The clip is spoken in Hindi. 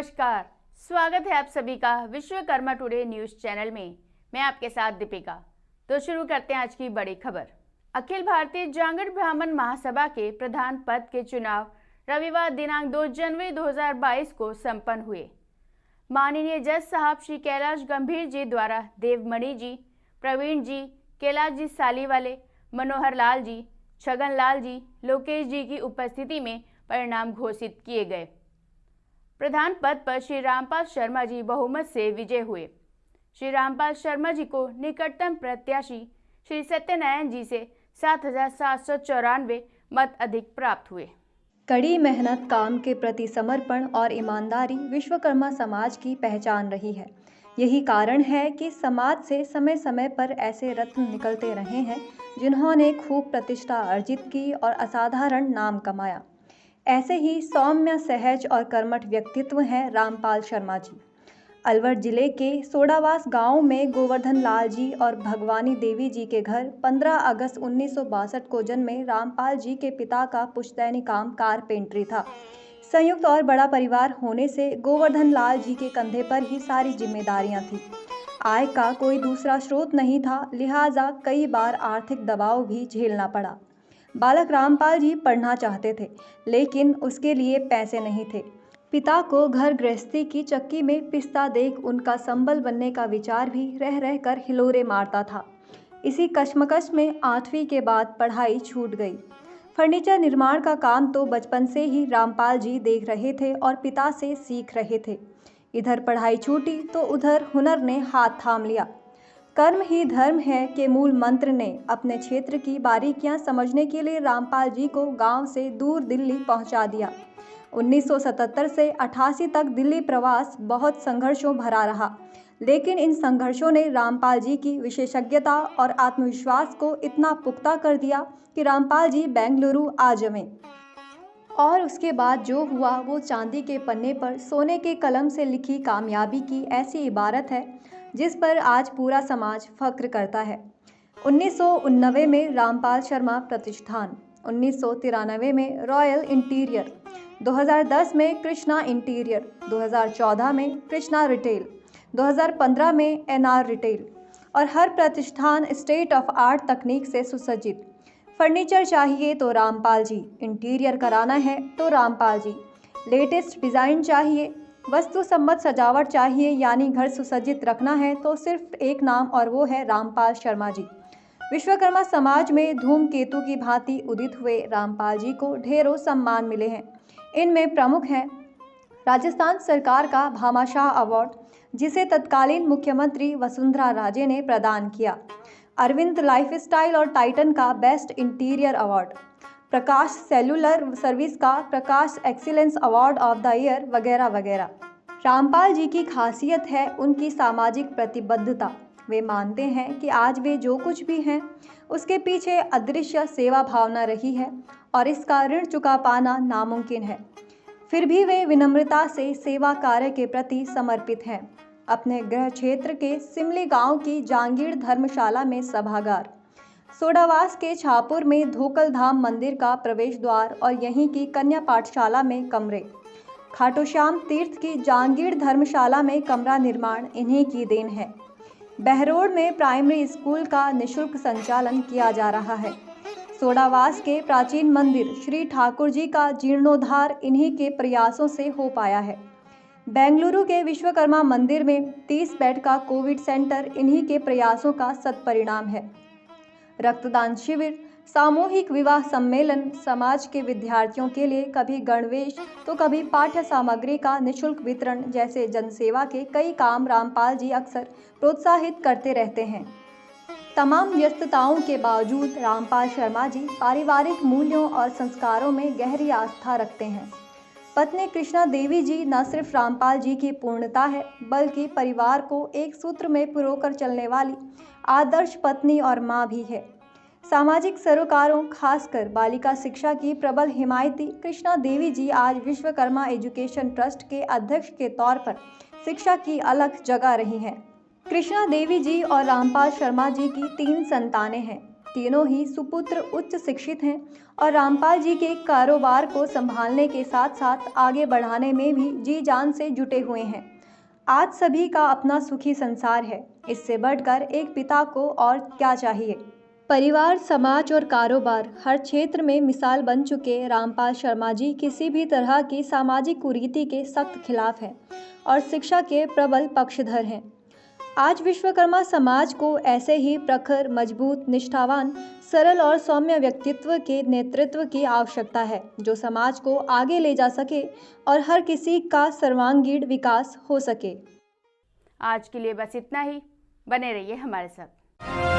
नमस्कार, स्वागत है आप सभी का विश्वकर्मा टुडे न्यूज चैनल में। मैं आपके साथ दीपिका। तो शुरू करते हैं आज की बड़ी खबर। अखिल भारतीय जांगड़ ब्राह्मण महासभा के प्रधान पद के चुनाव रविवार दिनांक 2 जनवरी 2022 को संपन्न हुए। माननीय जज साहब श्री कैलाश गंभीर जी द्वारा देवमणि जी, प्रवीण जी, कैलाश जी सालीवाले, मनोहर लाल जी, छगन लाल जी, लोकेश जी की उपस्थिति में परिणाम घोषित किए गए। प्रधान पद पर श्री रामपाल शर्मा जी बहुमत से विजय हुए। श्री रामपाल शर्मा जी को निकटतम प्रत्याशी श्री सत्यनारायण जी से 7,794 मत अधिक प्राप्त हुए। कड़ी मेहनत, काम के प्रति समर्पण और ईमानदारी विश्वकर्मा समाज की पहचान रही है। यही कारण है कि समाज से समय समय पर ऐसे रत्न निकलते रहे हैं जिन्होंने खूब प्रतिष्ठा अर्जित की और असाधारण नाम कमाया। ऐसे ही सौम्य, सहज और कर्मठ व्यक्तित्व हैं रामपाल शर्मा जी। अलवर जिले के सोडावास गांव में गोवर्धन लाल जी और भगवानी देवी जी के घर 15 अगस्त 1962 को जन्मे रामपाल जी के पिता का पुश्तैनी काम कारपेंटरी था। संयुक्त और बड़ा परिवार होने से गोवर्धन लाल जी के कंधे पर ही सारी जिम्मेदारियां थीं। आय का कोई दूसरा स्रोत नहीं था, लिहाजा कई बार आर्थिक दबाव भी झेलना पड़ा। बालक रामपाल जी पढ़ना चाहते थे, लेकिन उसके लिए पैसे नहीं थे। पिता को घर गृहस्थी की चक्की में पिसता देख उनका संबल बनने का विचार भी रह रहकर हिलोरे मारता था। इसी कश्मकश में 8वीं के बाद पढ़ाई छूट गई। फर्नीचर निर्माण का काम तो बचपन से ही रामपाल जी देख रहे थे और पिता से सीख रहे थे। इधर पढ़ाई छूटी तो उधर हुनर ने हाथ थाम लिया। कर्म ही धर्म है के मूल मंत्र ने अपने क्षेत्र की बारीकियां समझने के लिए रामपाल जी को गांव से दूर दिल्ली पहुंचा दिया। 1977 से 88 तक दिल्ली प्रवास बहुत संघर्षों भरा रहा, लेकिन इन संघर्षों ने रामपाल जी की विशेषज्ञता और आत्मविश्वास को इतना पुख्ता कर दिया कि रामपाल जी बेंगलुरु आ जमे। और उसके बाद जो हुआ वो चांदी के पन्ने पर सोने के कलम से लिखी कामयाबी की ऐसी इबारत है जिस पर आज पूरा समाज फख्र करता है। 1989 में रामपाल शर्मा प्रतिष्ठान, 1993 में रॉयल इंटीरियर, 2010 में कृष्णा इंटीरियर, 2014 में कृष्णा रिटेल, 2015 में एनआर रिटेल और हर प्रतिष्ठान स्टेट ऑफ आर्ट तकनीक से सुसज्जित। फर्नीचर चाहिए तो रामपाल जी, इंटीरियर कराना है तो रामपाल जी, लेटेस्ट डिज़ाइन चाहिए, वस्तु सम्मत सजावट चाहिए यानी घर सुसज्जित रखना है तो सिर्फ एक नाम और वो है रामपाल शर्मा जी। विश्वकर्मा समाज में धूमकेतु की भांति उदित हुए रामपाल जी को ढेरों सम्मान मिले हैं। इनमें प्रमुख हैं राजस्थान सरकार का भामाशाह अवार्ड, जिसे तत्कालीन मुख्यमंत्री वसुंधरा राजे ने प्रदान किया, अरविंद लाइफस्टाइल और टाइटन का best interior award, Prakash cellular service का Prakash excellence award of the year वगैरह वगैरह। रामपाल जी की खासियत है उनकी सामाजिक प्रतिबद्धता। वे मानते हैं कि आज वे जो कुछ भी हैं उसके पीछे अदृश्य सेवा भावना रही है और इसका ऋण चुका पाना नामुमकिन है। फिर भी वे विनम्रता से सेवा कार्य के प्रति समर्पित हैं। अपने गृह क्षेत्र के सिमली गांव की जांगीड़ धर्मशाला में सभागार, सोडावास के छापुर में धोकल धाम मंदिर का प्रवेश द्वार और यहीं की कन्या पाठशाला में कमरे, खाटू श्याम तीर्थ की जांगीड़ धर्मशाला में कमरा निर्माण इन्हीं की देन है। बहरोड में प्राइमरी स्कूल का निःशुल्क संचालन किया जा रहा है। सोडावास के प्राचीन मंदिर श्री ठाकुर जी का जीर्णोद्धार इन्हीं के प्रयासों से हो पाया है। बेंगलुरु के विश्वकर्मा मंदिर में 30 बेड का कोविड सेंटर इन्हीं के प्रयासों का सत्परिणाम है। रक्तदान शिविर, सामूहिक विवाह सम्मेलन, समाज के विद्यार्थियों के लिए कभी गणवेश तो कभी पाठ्य सामग्री का निःशुल्क वितरण जैसे जनसेवा के कई काम रामपाल जी अक्सर प्रोत्साहित करते रहते हैं। तमाम व्यस्तताओं के बावजूद रामपाल शर्मा जी पारिवारिक मूल्यों और संस्कारों में गहरी आस्था रखते हैं। पत्नी कृष्णा देवी जी न सिर्फ रामपाल जी की पूर्णता है, बल्कि परिवार को एक सूत्र में पिरोकर चलने वाली आदर्श पत्नी और माँ भी है। सामाजिक सरोकारों, खासकर बालिका शिक्षा की प्रबल हिमायती कृष्णा देवी जी आज विश्वकर्मा एजुकेशन ट्रस्ट के अध्यक्ष के तौर पर शिक्षा की अलग जगह रही हैं। कृष्णा देवी जी और रामपाल शर्मा जी की 3 संतानें हैं। तीनों ही सुपुत्र उच्च शिक्षित हैं और रामपाल जी के कारोबार को संभालने के साथ साथ आगे बढ़ाने में भी जी जान से जुटे हुए हैं। आज सभी का अपना सुखी संसार है, इससे बढ़कर एक पिता को और क्या चाहिए। परिवार, समाज और कारोबार हर क्षेत्र में मिसाल बन चुके रामपाल शर्मा जी किसी भी तरह की सामाजिक कुरीति के सख्त खिलाफ हैं और शिक्षा के प्रबल पक्षधर हैं। आज विश्वकर्मा समाज को ऐसे ही प्रखर, मजबूत, निष्ठावान, सरल और सौम्य व्यक्तित्व के नेतृत्व की आवश्यकता है, जो समाज को आगे ले जा सके और हर किसी का सर्वांगीण विकास हो सके। आज के लिए बस इतना ही। बने रहिए हमारे साथ।